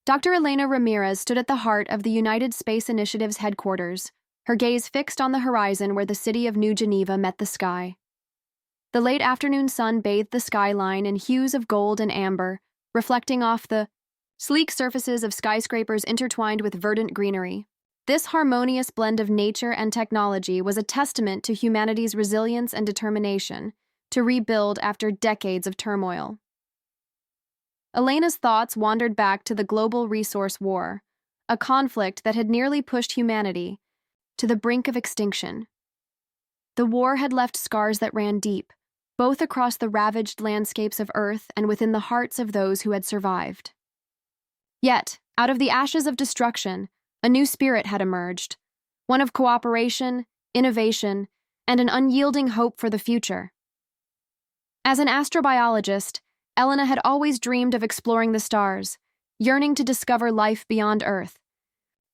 Dr. Elena Ramirez stood at the heart of the United Space Initiative's headquarters, her gaze fixed on the horizon where the city of New Geneva met the sky. The late afternoon sun bathed the skyline in hues of gold and amber, reflecting off the sleek surfaces of skyscrapers intertwined with verdant greenery. This harmonious blend of nature and technology was a testament to humanity's resilience and determination to rebuild after decades of turmoil. Elena's thoughts wandered back to the global resource war, a conflict that had nearly pushed humanity to the brink of extinction. The war had left scars that ran deep, both across the ravaged landscapes of Earth and within the hearts of those who had survived. Yet, out of the ashes of destruction, a new spirit had emerged, one of cooperation, innovation, and an unyielding hope for the future. As an astrobiologist, Elena had always dreamed of exploring the stars, yearning to discover life beyond Earth.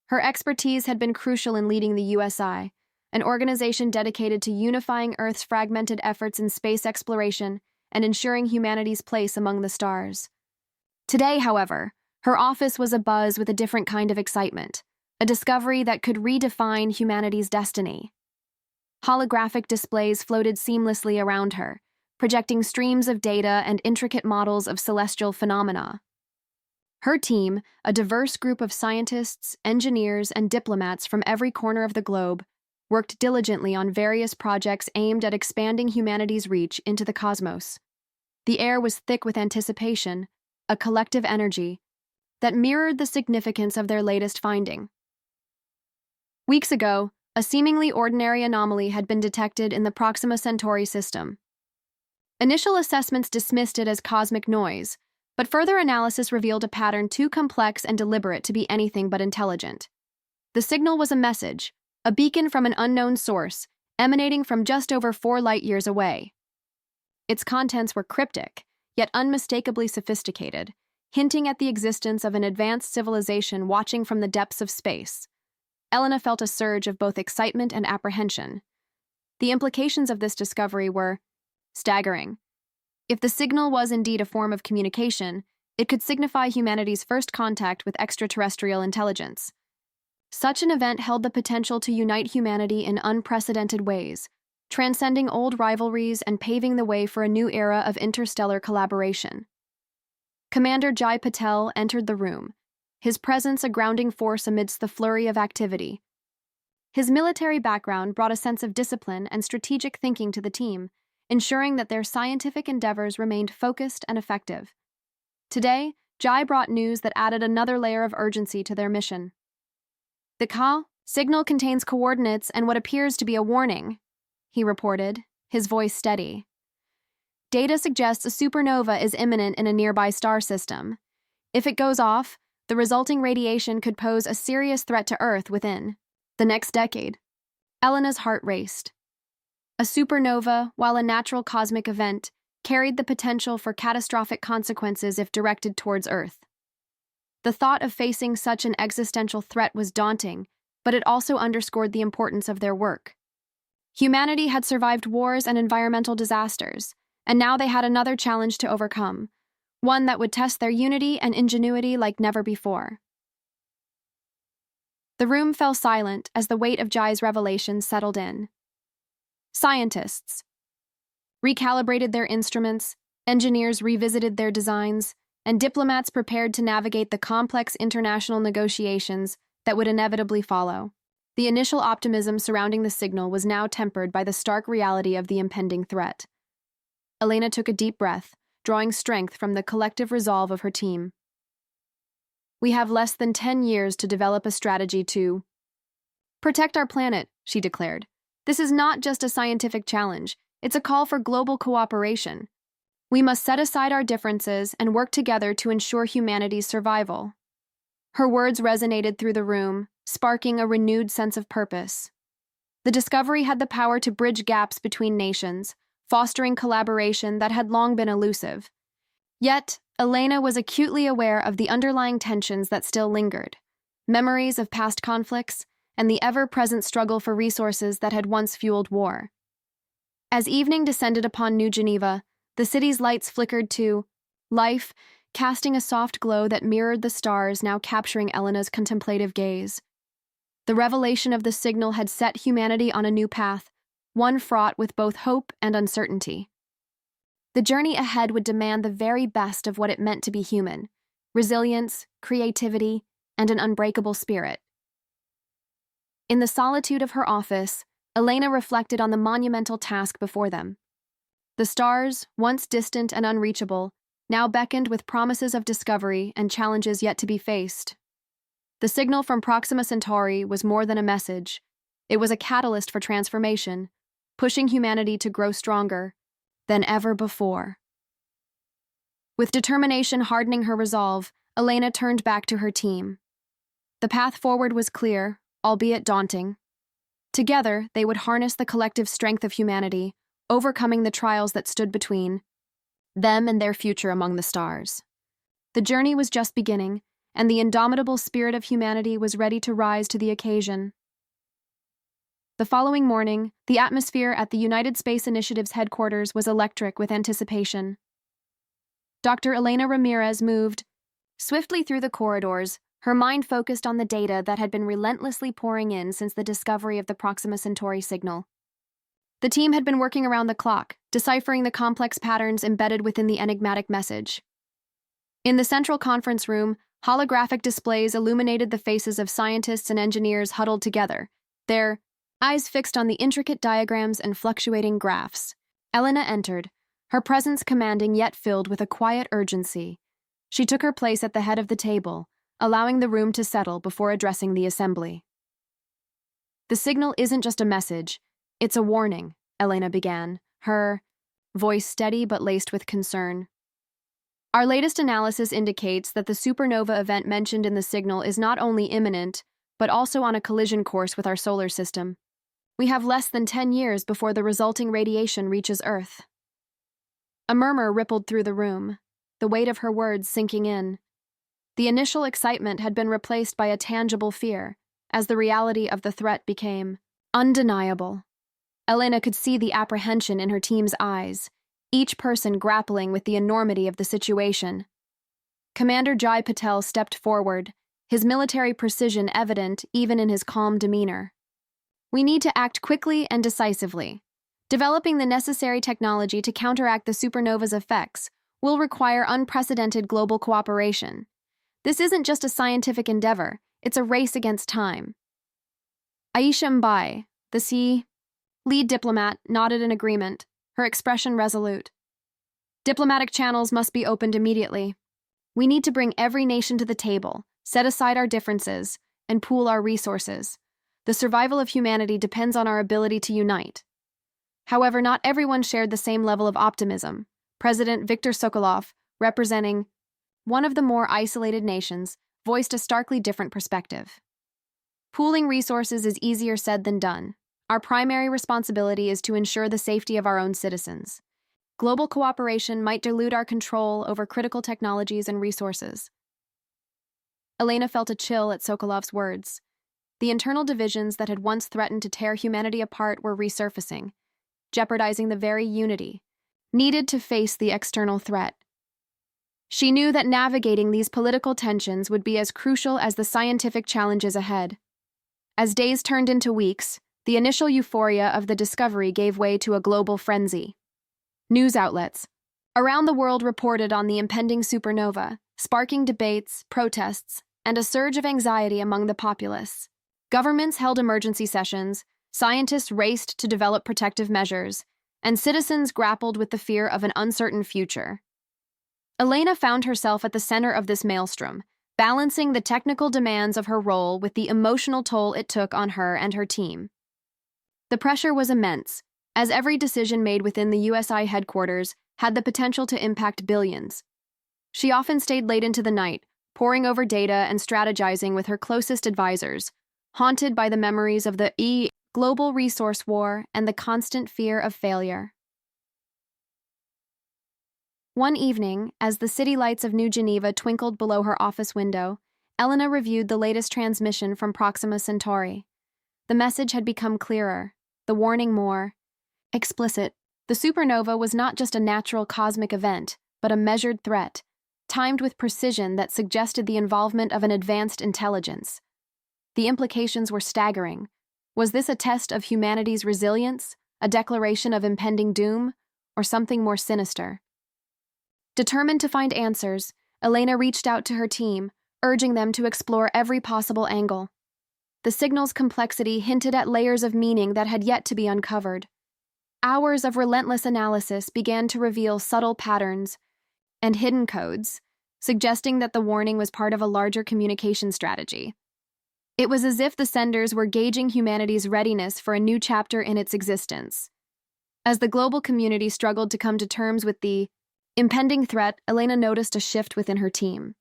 Her expertise had been crucial in leading the USI, an organization dedicated to unifying Earth's fragmented efforts in space exploration and ensuring humanity's place among the stars. Today, however, her office was abuzz with a different kind of excitement, a discovery that could redefine humanity's destiny. Holographic displays floated seamlessly around her, projecting streams of data and intricate models of celestial phenomena. Her team, a diverse group of scientists, engineers, and diplomats from every corner of the globe, worked diligently on various projects aimed at expanding humanity's reach into the cosmos. The air was thick with anticipation, a collective energy that mirrored the significance of their latest finding. Weeks ago, a seemingly ordinary anomaly had been detected in the Proxima Centauri system. Initial assessments dismissed it as cosmic noise, but further analysis revealed a pattern too complex and deliberate to be anything but intelligent. The signal was a message, a beacon from an unknown source, emanating from just over 4 light-years away. Its contents were cryptic, yet unmistakably sophisticated, hinting at the existence of an advanced civilization watching from the depths of space. Elena felt a surge of both excitement and apprehension. The implications of this discovery were staggering. If the signal was indeed a form of communication, it could signify humanity's first contact with extraterrestrial intelligence. Such an event held the potential to unite humanity in unprecedented ways, transcending old rivalries and paving the way for a new era of interstellar collaboration. Commander Jai Patel entered the room, his presence a grounding force amidst the flurry of activity. His military background brought a sense of discipline and strategic thinking to the team, ensuring that their scientific endeavors remained focused and effective. Today, Jai brought news that added another layer of urgency to their mission. The signal contains coordinates and what appears to be a warning, he reported, his voice steady. Data suggests a supernova is imminent in a nearby star system. If it goes off, the resulting radiation could pose a serious threat to Earth within the next decade. Elena's heart raced. A supernova, while a natural cosmic event, carried the potential for catastrophic consequences if directed towards Earth. The thought of facing such an existential threat was daunting, but it also underscored the importance of their work. Humanity had survived wars and environmental disasters, and now they had another challenge to overcome, one that would test their unity and ingenuity like never before. The room fell silent as the weight of Jai's revelations settled in. Scientists recalibrated their instruments, engineers revisited their designs, and diplomats prepared to navigate the complex international negotiations that would inevitably follow. The initial optimism surrounding the signal was now tempered by the stark reality of the impending threat. Elena took a deep breath, drawing strength from the collective resolve of her team. We have less than 10 years to develop a strategy to protect our planet, she declared. This is not just a scientific challenge, it's a call for global cooperation. We must set aside our differences and work together to ensure humanity's survival. Her words resonated through the room, sparking a renewed sense of purpose. The discovery had the power to bridge gaps between nations, fostering collaboration that had long been elusive. Yet, Elena was acutely aware of the underlying tensions that still lingered, memories of past conflicts, and the ever-present struggle for resources that had once fueled war. As evening descended upon New Geneva, the city's lights flickered to life, casting a soft glow that mirrored the stars now capturing Elena's contemplative gaze. The revelation of the signal had set humanity on a new path, one fraught with both hope and uncertainty. The journey ahead would demand the very best of what it meant to be human: resilience, creativity, and an unbreakable spirit. In the solitude of her office, Elena reflected on the monumental task before them. The stars, once distant and unreachable, now beckoned with promises of discovery and challenges yet to be faced. The signal from Proxima Centauri was more than a message. It was a catalyst for transformation, pushing humanity to grow stronger than ever before. With determination hardening her resolve, Elena turned back to her team. The path forward was clear, albeit daunting. Together, they would harness the collective strength of humanity, overcoming the trials that stood between them and their future among the stars. The journey was just beginning, and the indomitable spirit of humanity was ready to rise to the occasion. The following morning, the atmosphere at the United Space Initiative's headquarters was electric with anticipation. Dr. Elena Ramirez moved swiftly through the corridors, her mind focused on the data that had been relentlessly pouring in since the discovery of the Proxima Centauri signal. The team had been working around the clock, deciphering the complex patterns embedded within the enigmatic message. In the central conference room, holographic displays illuminated the faces of scientists and engineers huddled together, their eyes fixed on the intricate diagrams and fluctuating graphs. Elena entered, her presence commanding yet filled with a quiet urgency. She took her place at the head of the table, allowing the room to settle before addressing the assembly. "The signal isn't just a message, it's a warning," Elena began, her voice steady but laced with concern. "Our latest analysis indicates that the supernova event mentioned in the signal is not only imminent, but also on a collision course with our solar system. We have less than 10 years before the resulting radiation reaches Earth." A murmur rippled through the room, the weight of her words sinking in. The initial excitement had been replaced by a tangible fear, as the reality of the threat became undeniable. Elena could see the apprehension in her team's eyes, each person grappling with the enormity of the situation. Commander Patel stepped forward, his military precision evident even in his calm demeanor. "We need to act quickly and decisively. Developing the necessary technology to counteract the supernova's effects will require unprecedented global cooperation. This isn't just a scientific endeavor, it's a race against time." Aisha Mbai, the lead diplomat, nodded in agreement, her expression resolute. "Diplomatic channels must be opened immediately. We need to bring every nation to the table, set aside our differences, and pool our resources. The survival of humanity depends on our ability to unite." However, not everyone shared the same level of optimism. President Viktor Sokolov, representing one of the more isolated nations, voiced a starkly different perspective. "Pooling resources is easier said than done. Our primary responsibility is to ensure the safety of our own citizens. Global cooperation might dilute our control over critical technologies and resources." Elena felt a chill at Sokolov's words. The internal divisions that had once threatened to tear humanity apart were resurfacing, jeopardizing the very unity needed to face the external threat. She knew that navigating these political tensions would be as crucial as the scientific challenges ahead. As days turned into weeks, the initial euphoria of the discovery gave way to a global frenzy. News outlets around the world reported on the impending supernova, sparking debates, protests, and a surge of anxiety among the populace. Governments held emergency sessions, scientists raced to develop protective measures, and citizens grappled with the fear of an uncertain future. Elena found herself at the center of this maelstrom, balancing the technical demands of her role with the emotional toll it took on her and her team. The pressure was immense, as every decision made within the USI headquarters had the potential to impact billions. She often stayed late into the night, poring over data and strategizing with her closest advisors, haunted by the memories of the global resource war and the constant fear of failure. One evening, as the city lights of New Geneva twinkled below her office window, Elena reviewed the latest transmission from Proxima Centauri. The message had become clearer, the warning more explicit. The supernova was not just a natural cosmic event, but a measured threat, timed with precision that suggested the involvement of an advanced intelligence. The implications were staggering. Was this a test of humanity's resilience, a declaration of impending doom, or something more sinister? Determined to find answers, Elena reached out to her team, urging them to explore every possible angle. The signal's complexity hinted at layers of meaning that had yet to be uncovered. Hours of relentless analysis began to reveal subtle patterns and hidden codes, suggesting that the warning was part of a larger communication strategy. It was as if the senders were gauging humanity's readiness for a new chapter in its existence. As the global community struggled to come to terms with the impending threat, Elena noticed a shift within her team.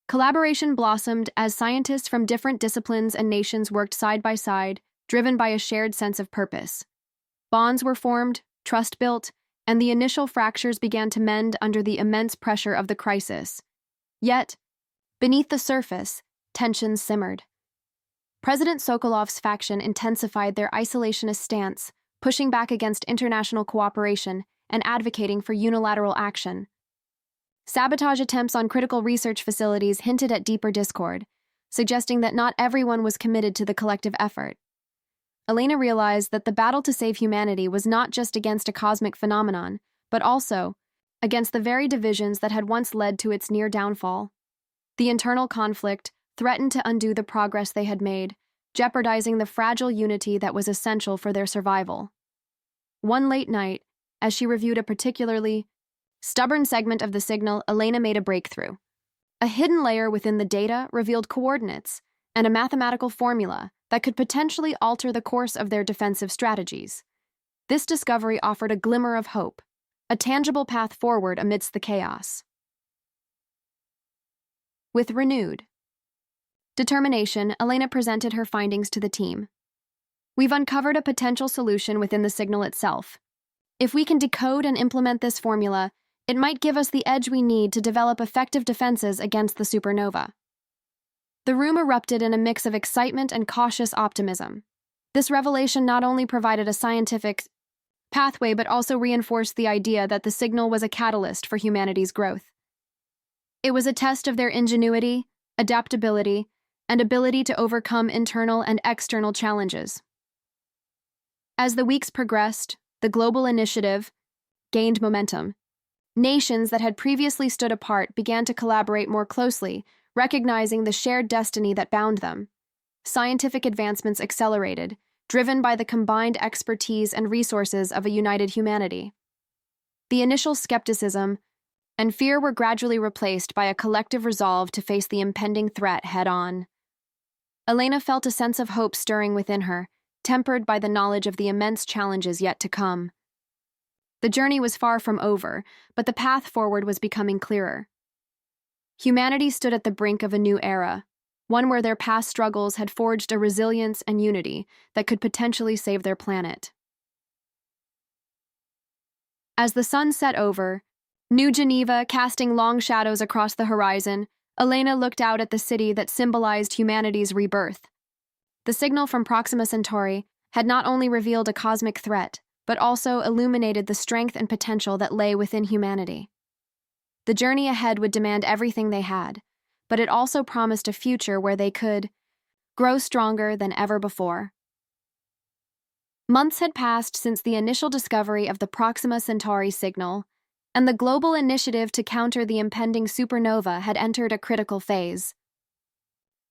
Collaboration blossomed as scientists from different disciplines and nations worked side by side, driven by a shared sense of purpose. Bonds were formed, trust built, and the initial fractures began to mend under the immense pressure of the crisis. Yet, beneath the surface, tensions simmered. President Sokolov's faction intensified their isolationist stance, pushing back against international cooperation and advocating for unilateral action. Sabotage attempts on critical research facilities hinted at deeper discord, suggesting that not everyone was committed to the collective effort. Elena realized that the battle to save humanity was not just against a cosmic phenomenon, but also against the very divisions that had once led to its near downfall. The internal conflict threatened to undo the progress they had made, jeopardizing the fragile unity that was essential for their survival. One late night, as she reviewed a particularly stubborn segment of the signal, Elena made a breakthrough. A hidden layer within the data revealed coordinates and a mathematical formula that could potentially alter the course of their defensive strategies. This discovery offered a glimmer of hope, a tangible path forward amidst the chaos. With renewed determination, Elena presented her findings to the team. We've uncovered a potential solution within the signal itself. If we can decode and implement this formula, it might give us the edge we need to develop effective defenses against the supernova. The room erupted in a mix of excitement and cautious optimism. This revelation not only provided a scientific pathway but also reinforced the idea that the signal was a catalyst for humanity's growth. It was a test of their ingenuity, adaptability, and ability to overcome internal and external challenges. As the weeks progressed, the global initiative gained momentum. Nations that had previously stood apart began to collaborate more closely, recognizing the shared destiny that bound them. Scientific advancements accelerated, driven by the combined expertise and resources of a united humanity. The initial skepticism and fear were gradually replaced by a collective resolve to face the impending threat head-on. Elena felt a sense of hope stirring within her, tempered by the knowledge of the immense challenges yet to come. The journey was far from over, but the path forward was becoming clearer. Humanity stood at the brink of a new era, one where their past struggles had forged a resilience and unity that could potentially save their planet. As the sun set over, New Geneva casting long shadows across the horizon, Elena looked out at the city that symbolized humanity's rebirth. The signal from Proxima Centauri had not only revealed a cosmic threat, but also illuminated the strength and potential that lay within humanity. The journey ahead would demand everything they had, but it also promised a future where they could grow stronger than ever before. Months had passed since the initial discovery of the Proxima Centauri signal, and the global initiative to counter the impending supernova had entered a critical phase.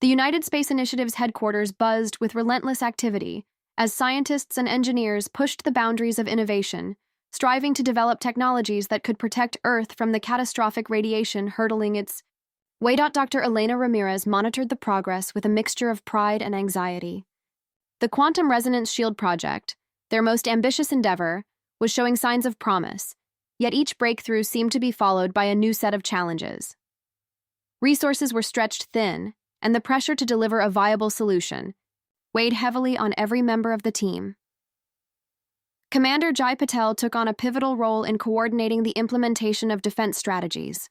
The United Space Initiative's headquarters buzzed with relentless activity as scientists and engineers pushed the boundaries of innovation, striving to develop technologies that could protect Earth from the catastrophic radiation hurtling its way. Dr. Elena Ramirez monitored the progress with a mixture of pride and anxiety. The Quantum Resonance Shield project, their most ambitious endeavor, was showing signs of promise, yet each breakthrough seemed to be followed by a new set of challenges. Resources were stretched thin, and the pressure to deliver a viable solution weighed heavily on every member of the team. Commander Patel took on a pivotal role in coordinating the implementation of defense strategies.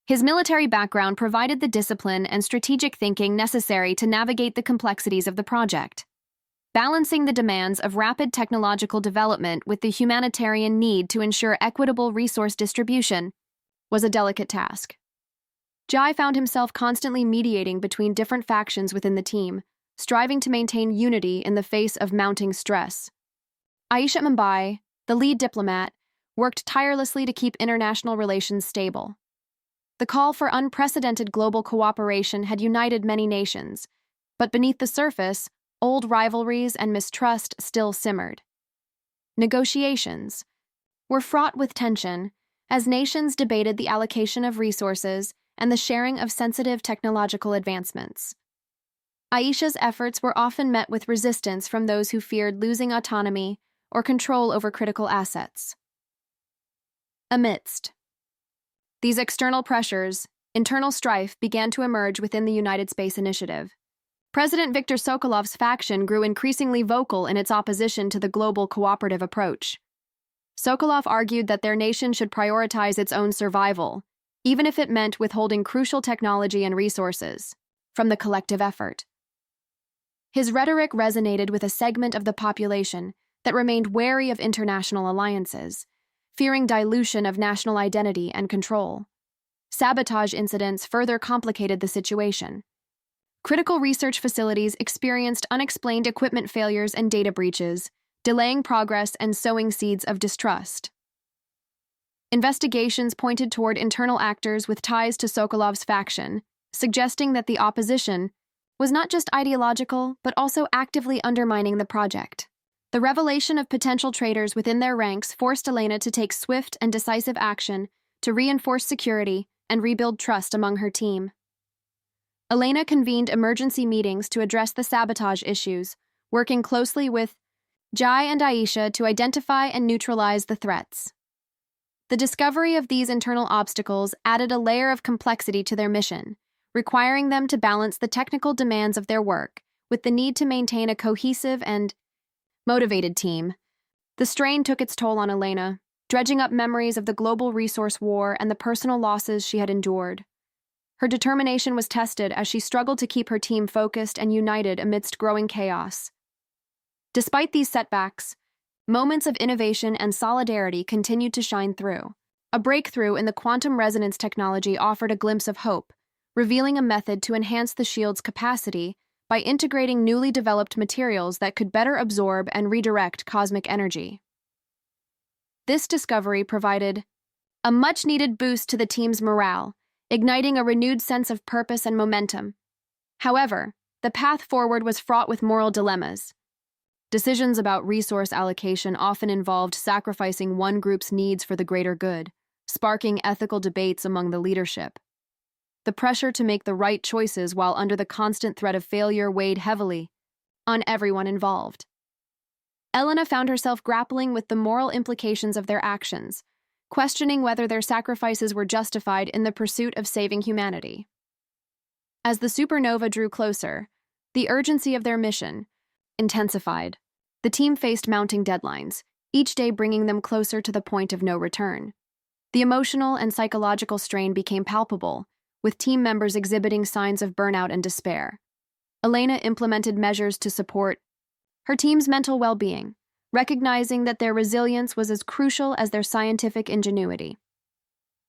His military background provided the discipline and strategic thinking necessary to navigate the complexities of the project. Balancing the demands of rapid technological development with the humanitarian need to ensure equitable resource distribution was a delicate task. Jai found himself constantly mediating between different factions within the team, striving to maintain unity in the face of mounting stress. Aisha Mumbai, the lead diplomat, worked tirelessly to keep international relations stable. The call for unprecedented global cooperation had united many nations, but beneath the surface, old rivalries and mistrust still simmered. Negotiations were fraught with tension as nations debated the allocation of resources and the sharing of sensitive technological advancements. Aisha's efforts were often met with resistance from those who feared losing autonomy or control over critical assets. Amidst these external pressures, internal strife began to emerge within the United Space Initiative. President Viktor Sokolov's faction grew increasingly vocal in its opposition to the global cooperative approach. Sokolov argued that their nation should prioritize its own survival, even if it meant withholding crucial technology and resources from the collective effort. His rhetoric resonated with a segment of the population that remained wary of international alliances, fearing dilution of national identity and control. Sabotage incidents further complicated the situation. Critical research facilities experienced unexplained equipment failures and data breaches, delaying progress and sowing seeds of distrust. Investigations pointed toward internal actors with ties to Sokolov's faction, suggesting that the opposition was not just ideological, but also actively undermining the project. The revelation of potential traitors within their ranks forced Elena to take swift and decisive action to reinforce security and rebuild trust among her team. Elena convened emergency meetings to address the sabotage issues, working closely with Jai and Aisha to identify and neutralize the threats. The discovery of these internal obstacles added a layer of complexity to their mission, requiring them to balance the technical demands of their work with the need to maintain a cohesive and motivated team. The strain took its toll on Elena, dredging up memories of the global resource war and the personal losses she had endured. Her determination was tested as she struggled to keep her team focused and united amidst growing chaos. Despite these setbacks, moments of innovation and solidarity continued to shine through. A breakthrough in the quantum resonance technology offered a glimpse of hope, revealing a method to enhance the shield's capacity by integrating newly developed materials that could better absorb and redirect cosmic energy. This discovery provided a much-needed boost to the team's morale, igniting a renewed sense of purpose and momentum. However, the path forward was fraught with moral dilemmas. Decisions about resource allocation often involved sacrificing one group's needs for the greater good, sparking ethical debates among the leadership. The pressure to make the right choices while under the constant threat of failure weighed heavily on everyone involved. Elena found herself grappling with the moral implications of their actions, questioning whether their sacrifices were justified in the pursuit of saving humanity. As the supernova drew closer, the urgency of their mission intensified. The team faced mounting deadlines, each day bringing them closer to the point of no return. The emotional and psychological strain became palpable, with team members exhibiting signs of burnout and despair. Elena implemented measures to support her team's mental well-being, recognizing that their resilience was as crucial as their scientific ingenuity.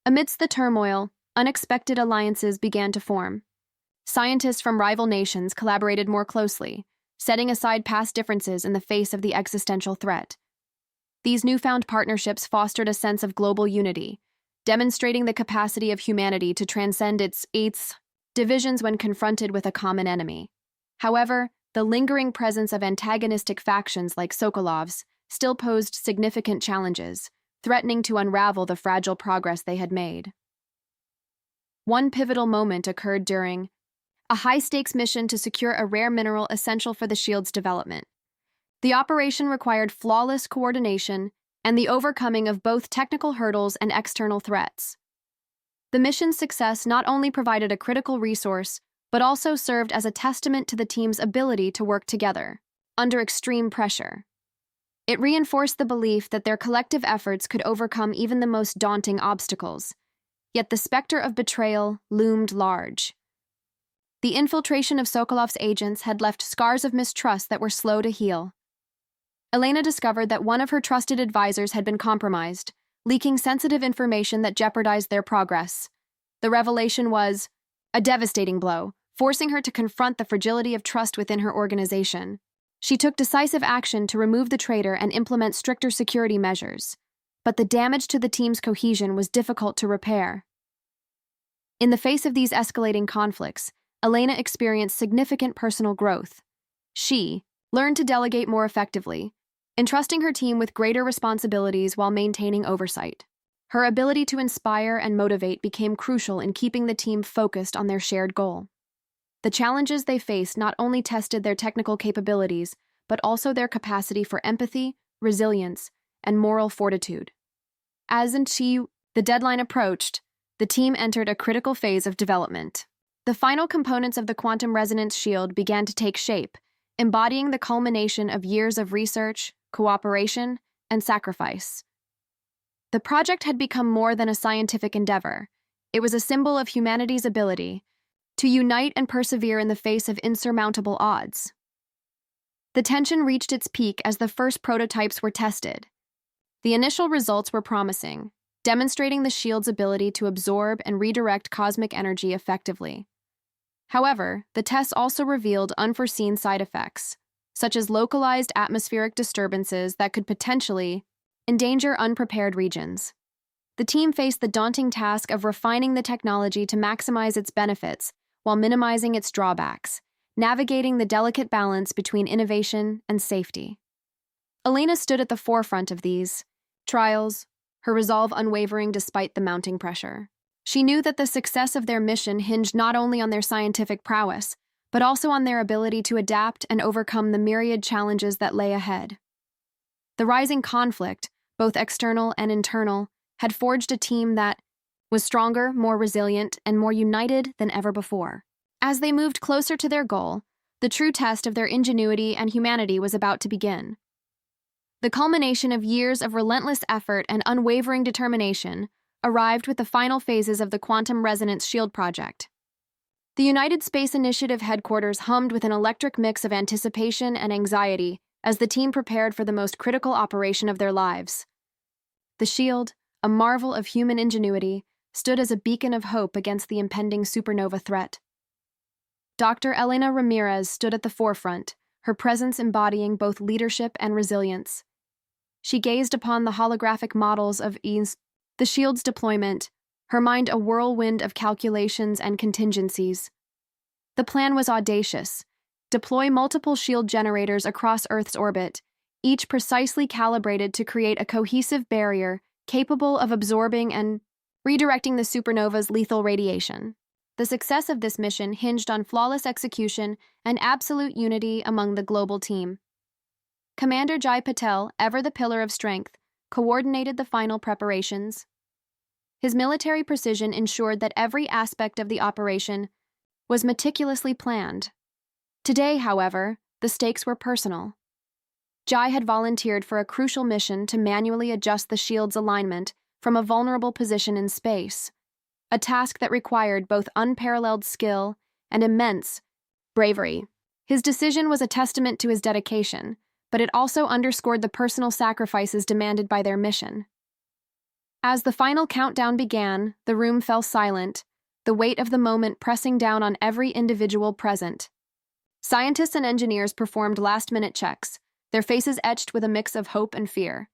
Amidst the turmoil, unexpected alliances began to form. Scientists from rival nations collaborated more closely, setting aside past differences in the face of the existential threat. These newfound partnerships fostered a sense of global unity, demonstrating the capacity of humanity to transcend its divisions when confronted with a common enemy. However, the lingering presence of antagonistic factions like Sokolov's still posed significant challenges, threatening to unravel the fragile progress they had made. One pivotal moment occurred during a high-stakes mission to secure a rare mineral essential for the shield's development. The operation required flawless coordination and the overcoming of both technical hurdles and external threats. The mission's success not only provided a critical resource, but also served as a testament to the team's ability to work together under extreme pressure. It reinforced the belief that their collective efforts could overcome even the most daunting obstacles, yet the specter of betrayal loomed large. The infiltration of Sokolov's agents had left scars of mistrust that were slow to heal. Elena discovered that one of her trusted advisors had been compromised, leaking sensitive information that jeopardized their progress. The revelation was A devastating blow, forcing her to confront the fragility of trust within her organization. She took decisive action to remove the traitor and implement stricter security measures, but the damage to the team's cohesion was difficult to repair. In the face of these escalating conflicts, Elena experienced significant personal growth. She learned to delegate more effectively, entrusting her team with greater responsibilities while maintaining oversight. Her ability to inspire and motivate became crucial in keeping the team focused on their shared goal. The challenges they faced not only tested their technical capabilities, but also their capacity for empathy, resilience, and moral fortitude. As the deadline approached, the team entered a critical phase of development. The final components of the quantum resonance shield began to take shape, embodying the culmination of years of research, cooperation, and sacrifice. The project had become more than a scientific endeavor. It was a symbol of humanity's ability to unite and persevere in the face of insurmountable odds. The tension reached its peak as the first prototypes were tested. The initial results were promising, demonstrating the shield's ability to absorb and redirect cosmic energy effectively. However, the tests also revealed unforeseen side effects, such as localized atmospheric disturbances that could potentially endanger unprepared regions. The team faced the daunting task of refining the technology to maximize its benefits while minimizing its drawbacks, navigating the delicate balance between innovation and safety. Elena stood at the forefront of these trials, her resolve unwavering despite the mounting pressure. She knew that the success of their mission hinged not only on their scientific prowess, but also on their ability to adapt and overcome the myriad challenges that lay ahead. The rising conflict, both external and internal, had forged a team that was stronger, more resilient, and more united than ever before. As they moved closer to their goal, the true test of their ingenuity and humanity was about to begin. The culmination of years of relentless effort and unwavering determination arrived with the final phases of the Quantum Resonance Shield project. The United Space Initiative headquarters hummed with an electric mix of anticipation and anxiety as the team prepared for the most critical operation of their lives. The shield, a marvel of human ingenuity, stood as a beacon of hope against the impending supernova threat. Dr. Elena Ramirez stood at the forefront, her presence embodying both leadership and resilience. She gazed upon the holographic models of the shield's deployment, her mind a whirlwind of calculations and contingencies. The plan was audacious: deploy multiple shield generators across Earth's orbit, each precisely calibrated to create a cohesive barrier capable of absorbing and redirecting the supernova's lethal radiation. The success of this mission hinged on flawless execution and absolute unity among the global team. Commander Patel, ever the pillar of strength, coordinated the final preparations. His military precision ensured that every aspect of the operation was meticulously planned. Today, however, the stakes were personal. Jai had volunteered for a crucial mission to manually adjust the shield's alignment from a vulnerable position in space, a task that required both unparalleled skill and immense bravery. His decision was a testament to his dedication, but it also underscored the personal sacrifices demanded by their mission. As the final countdown began, the room fell silent, the weight of the moment pressing down on every individual present. Scientists and engineers performed last-minute checks, their faces etched with a mix of hope and fear.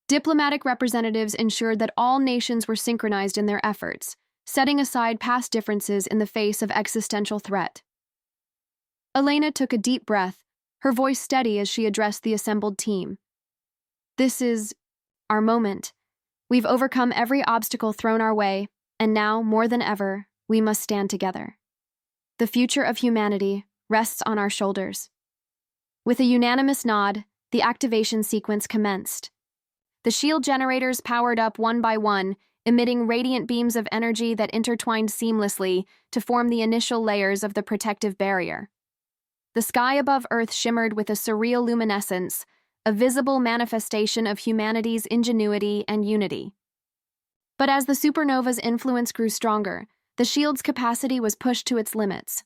Diplomatic representatives ensured that all nations were synchronized in their efforts, setting aside past differences in the face of existential threat. Elena took a deep breath, her voice steady as she addressed the assembled team. "This is our moment. We've overcome every obstacle thrown our way, and now, more than ever, we must stand together. The future of humanity rests on our shoulders." With a unanimous nod, the activation sequence commenced. The shield generators powered up one by one, emitting radiant beams of energy that intertwined seamlessly to form the initial layers of the protective barrier. The sky above Earth shimmered with a surreal luminescence, a visible manifestation of humanity's ingenuity and unity. But as the supernova's influence grew stronger, the shield's capacity was pushed to its limits.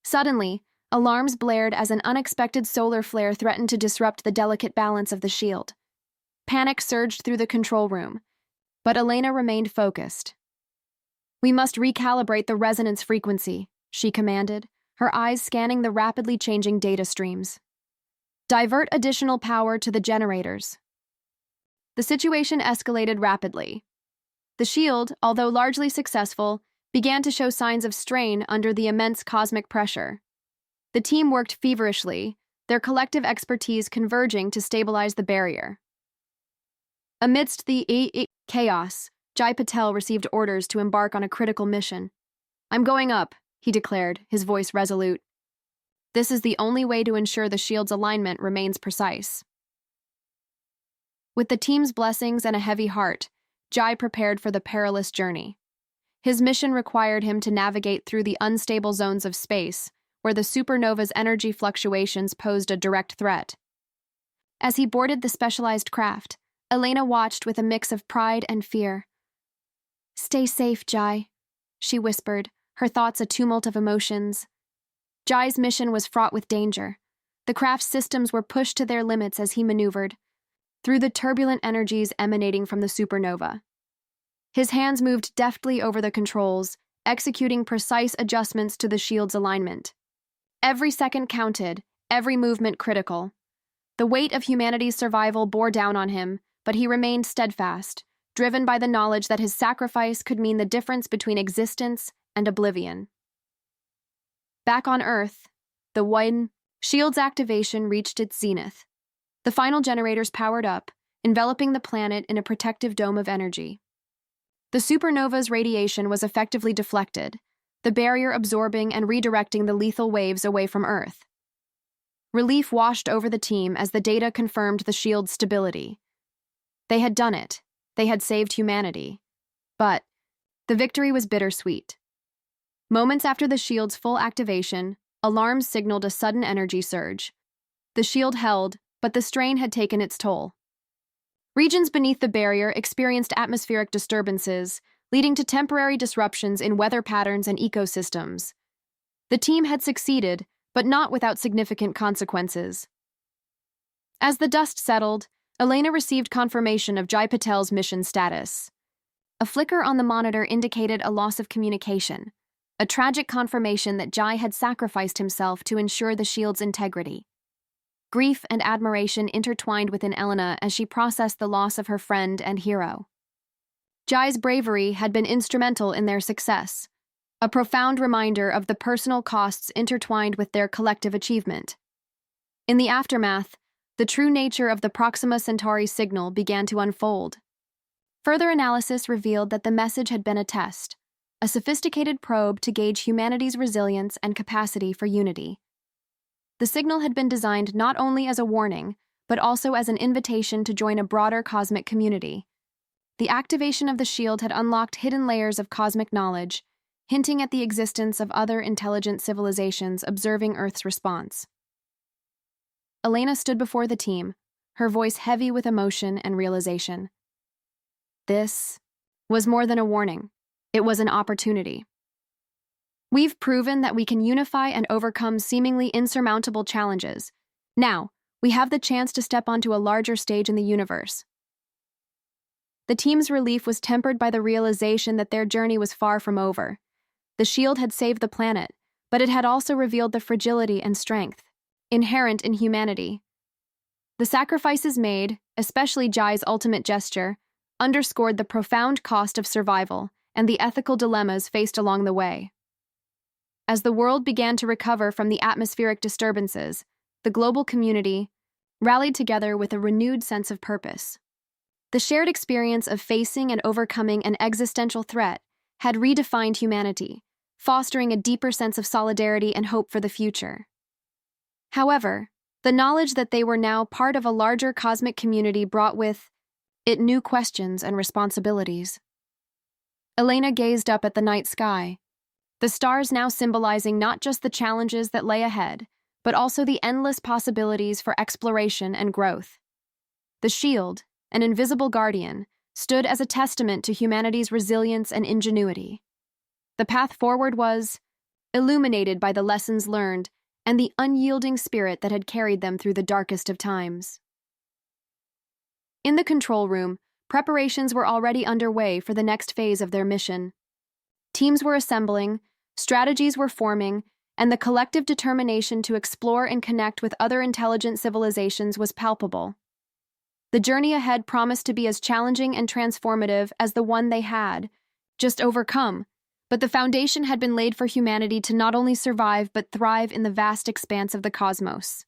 Suddenly, alarms blared as an unexpected solar flare threatened to disrupt the delicate balance of the shield. Panic surged through the control room, but Elena remained focused. "We must recalibrate the resonance frequency," she commanded, her eyes scanning the rapidly changing data streams. "Divert additional power to the generators." The situation escalated rapidly. The shield, although largely successful, began to show signs of strain under the immense cosmic pressure. The team worked feverishly, their collective expertise converging to stabilize the barrier. Amidst the chaos, Jai Patel received orders to embark on a critical mission. "I'm going up," he declared, his voice resolute. "This is the only way to ensure the shield's alignment remains precise." With the team's blessings and a heavy heart, Jai prepared for the perilous journey. His mission required him to navigate through the unstable zones of space, where the supernova's energy fluctuations posed a direct threat. As he boarded the specialized craft, Elena watched with a mix of pride and fear. "Stay safe, Jai," she whispered, her thoughts a tumult of emotions. Jai's mission was fraught with danger. The craft's systems were pushed to their limits as he maneuvered through the turbulent energies emanating from the supernova. His hands moved deftly over the controls, executing precise adjustments to the shield's alignment. Every second counted, every movement critical. The weight of humanity's survival bore down on him, but he remained steadfast, driven by the knowledge that his sacrifice could mean the difference between existence and oblivion. Back on Earth, the one shield's activation reached its zenith. The final generators powered up, enveloping the planet in a protective dome of energy. The supernova's radiation was effectively deflected, the barrier absorbing and redirecting the lethal waves away from Earth. Relief washed over the team as the data confirmed the shield's stability. They had done it. They had saved humanity. But the victory was bittersweet. Moments after the shield's full activation, alarms signaled a sudden energy surge. The shield held, but the strain had taken its toll. Regions beneath the barrier experienced atmospheric disturbances, leading to temporary disruptions in weather patterns and ecosystems. The team had succeeded, but not without significant consequences. As the dust settled, Elena received confirmation of Jai Patel's mission status. A flicker on the monitor indicated a loss of communication, a tragic confirmation that Jai had sacrificed himself to ensure the shield's integrity. Grief and admiration intertwined within Elena as she processed the loss of her friend and hero. Jai's bravery had been instrumental in their success, a profound reminder of the personal costs intertwined with their collective achievement. In the aftermath, the true nature of the Proxima Centauri signal began to unfold. Further analysis revealed that the message had been a test, a sophisticated probe to gauge humanity's resilience and capacity for unity. The signal had been designed not only as a warning, but also as an invitation to join a broader cosmic community. The activation of the shield had unlocked hidden layers of cosmic knowledge, hinting at the existence of other intelligent civilizations observing Earth's response. Elena stood before the team, her voice heavy with emotion and realization. This was more than a warning. It was an opportunity. We've proven that we can unify and overcome seemingly insurmountable challenges. Now, we have the chance to step onto a larger stage in the universe. The team's relief was tempered by the realization that their journey was far from over. The shield had saved the planet, but it had also revealed the fragility and strength inherent in humanity. The sacrifices made, especially Jai's ultimate gesture, underscored the profound cost of survival and the ethical dilemmas faced along the way. As the world began to recover from the atmospheric disturbances, the global community rallied together with a renewed sense of purpose. The shared experience of facing and overcoming an existential threat had redefined humanity, fostering a deeper sense of solidarity and hope for the future. However, the knowledge that they were now part of a larger cosmic community brought with it new questions and responsibilities. Elena gazed up at the night sky, the stars now symbolizing not just the challenges that lay ahead, but also the endless possibilities for exploration and growth. The shield, an invisible guardian, stood as a testament to humanity's resilience and ingenuity. The path forward was illuminated by the lessons learned and the unyielding spirit that had carried them through the darkest of times. In the control room, preparations were already underway for the next phase of their mission. Teams were assembling, strategies were forming, and the collective determination to explore and connect with other intelligent civilizations was palpable. The journey ahead promised to be as challenging and transformative as the one they had just overcome, but the foundation had been laid for humanity to not only survive but thrive in the vast expanse of the cosmos.